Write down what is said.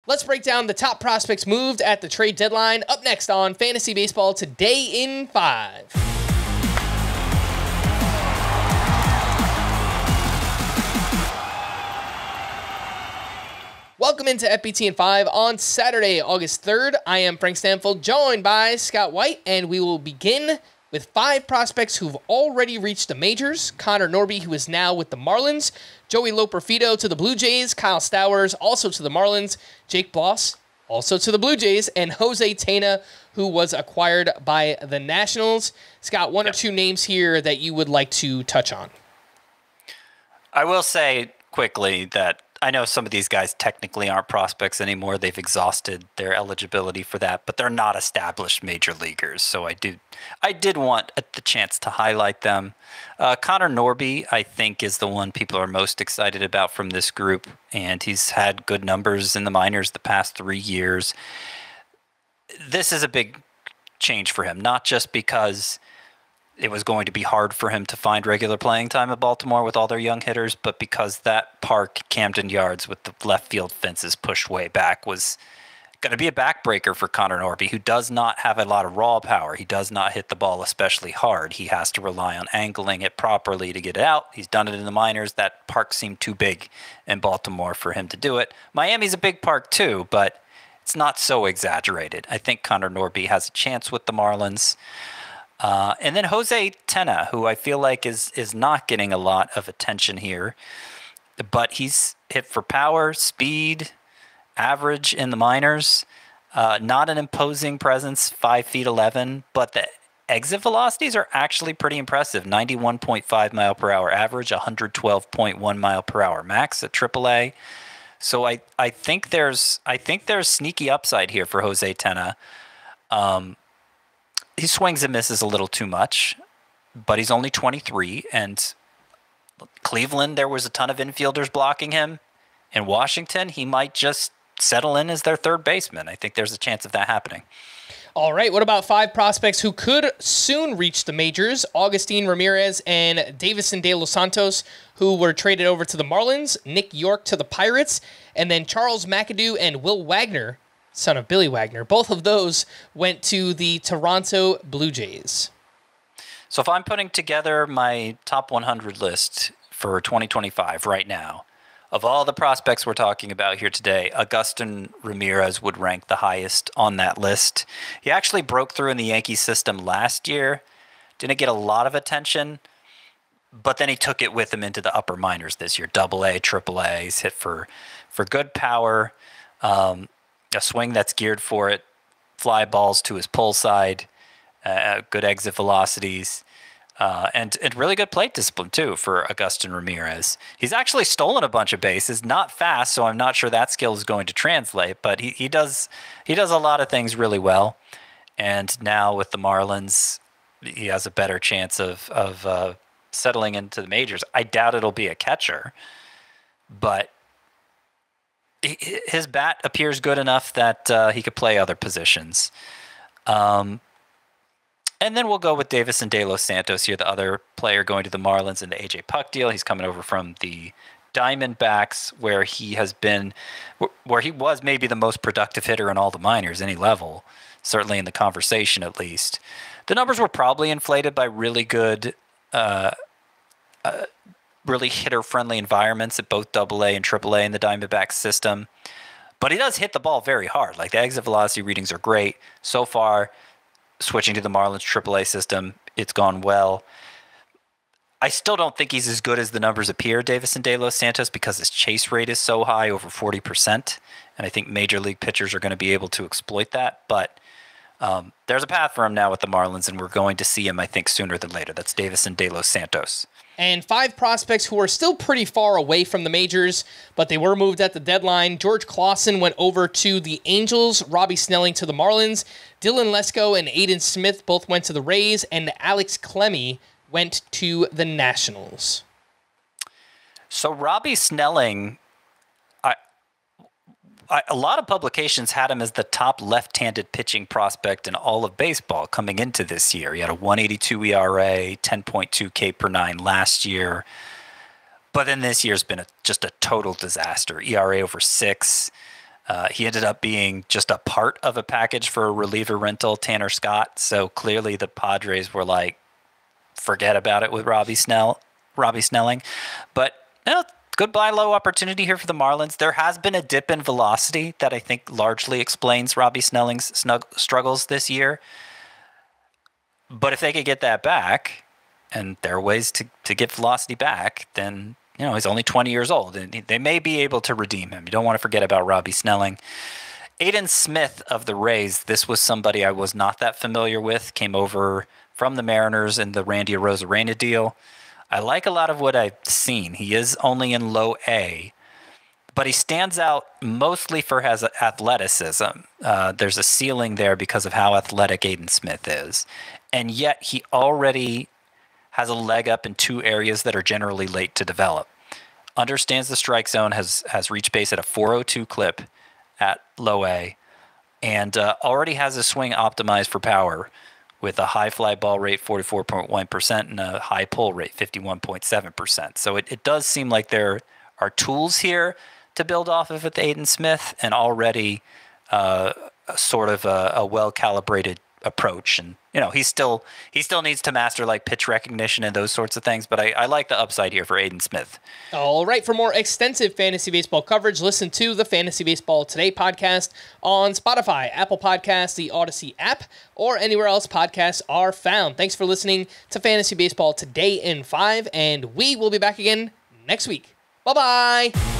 Let's break down the top prospects moved at the trade deadline. Up next on Fantasy Baseball Today in 5. Welcome into FBT in 5 on Saturday, August 3rd. I am Frank Stampfl, joined by Scott White, and we will begin with 5 prospects who've already reached the majors. Connor Norby, who is now with the Marlins. Joey Loperfido to the Blue Jays. Kyle Stowers, also to the Marlins. Jake Bloss, also to the Blue Jays. And Jose Tena, who was acquired by the Nationals. Scott, one or two names here that you would like to touch on. I will say quickly that I know some of these guys technically aren't prospects anymore. They've exhausted their eligibility for that, but they're not established major leaguers. So I did want the chance to highlight them. Connor Norby, I think, is the one people are most excited about from this group, and he's had good numbers in the minors the past 3 years. This is a big change for him, not just because it was going to be hard for him to find regular playing time at Baltimore with all their young hitters, but because that park, Camden Yards, with the left field fences pushed way back, was going to be a backbreaker for Connor Norby, who does not have a lot of raw power. He does not hit the ball especially hard. He has to rely on angling it properly to get it out. He's done it in the minors. That park seemed too big in Baltimore for him to do it. Miami's a big park too, but it's not so exaggerated. I think Connor Norby has a chance with the Marlins. And then Jose Tena, who I feel like is not getting a lot of attention here, but he's hit for power, speed, average in the minors. Not an imposing presence, 5'11", but the exit velocities are actually pretty impressive. 91.5 mile per hour average, 112.1 mile per hour max at AAA. So I think there's sneaky upside here for Jose Tena. He swings and misses a little too much, but he's only 23, and Cleveland, there was a ton of infielders blocking him. In Washington, he might just settle in as their third baseman. I think there's a chance of that happening. All right, what about 5 prospects who could soon reach the majors? Agustin, Ramirez, and Deyvison de los Santos, who were traded over to the Marlins, Nick York to the Pirates, and then Charles McAdoo and Will Wagner, son of Billy Wagner. Both of those went to the Toronto Blue Jays. So if I'm putting together my top 100 list for 2025 right now, of all the prospects we're talking about here today, Agustin Ramirez would rank the highest on that list. He actually broke through in the Yankees system last year, didn't get a lot of attention, but then he took it with him into the upper minors this year, AA, AAA. He's hit for good power, a swing that's geared for it, fly balls to his pull side, good exit velocities, and really good plate discipline too for Agustin Ramirez. He's actually stolen a bunch of bases, not fast, so I'm not sure that skill is going to translate, but he does a lot of things really well. And now with the Marlins, he has a better chance of settling into the majors. I doubt it'll be a catcher, but his bat appears good enough that he could play other positions. And then we'll go with Deyvison de los Santos here, the other player going to the Marlins in the A.J. Puck deal. He's coming over from the Diamondbacks, where he was maybe the most productive hitter in all the minors, any level, certainly in the conversation at least. The numbers were probably inflated by really good really hitter-friendly environments at both AA and AAA in the Diamondbacks system. But he does hit the ball very hard. Like, the exit velocity readings are great. So far, switching to the Marlins AAA system, it's gone well. I still don't think he's as good as the numbers appear, Deyvison de los Santos, because his chase rate is so high, over 40%. And I think major league pitchers are going to be able to exploit that. But there's a path for him now with the Marlins, and we're going to see him, I think, sooner than later. That's Deyvison de los Santos. And 5 prospects who are still pretty far away from the majors, but they were moved at the deadline. George Clausen went over to the Angels, Robby Snelling to the Marlins, Dylan Lesko and Aidan Smith both went to the Rays, and Alex Clemmy went to the Nationals. So Robby Snelling, a lot of publications had him as the top left-handed pitching prospect in all of baseball coming into this year. He had a 1.82 ERA, 10.2 K per 9 last year. But then this year's been just a total disaster. ERA over 6, He ended up being just a part of a package for a reliever rental, Tanner Scott. So clearly the Padres were like, forget about it with Robbie Snelling. But good buy low opportunity here for the Marlins. There has been a dip in velocity that I think largely explains Robbie Snelling's struggles this year. But if they could get that back, and there are ways to get velocity back, then he's only 20 years old, and they may be able to redeem him. You don't want to forget about Robbie Snelling. Aidan Smith of the Rays, this was somebody I was not that familiar with, came over from the Mariners in the Randy Arozarena deal. I like a lot of what I've seen. He is only in low A, but he stands out mostly for his athleticism. There's a ceiling there because of how athletic Aidan Smith is, and yet he already has a leg up in two areas that are generally late to develop. Understands the strike zone, has reached base at a 402 clip at low A, and already has a swing optimized for power with a high fly ball rate, 44.1%, and a high pull rate, 51.7%. So it does seem like there are tools here to build off of with Aidan Smith, and already sort of a well-calibrated approach. And he still needs to master like pitch recognition and those sorts of things, but I like the upside here for Aidan Smith. All right, for more extensive fantasy baseball coverage, listen to the Fantasy Baseball Today podcast on Spotify, Apple Podcasts, the Odyssey app, or anywhere else podcasts are found. Thanks for listening to Fantasy Baseball Today in 5, and we will be back again next week. Bye-bye.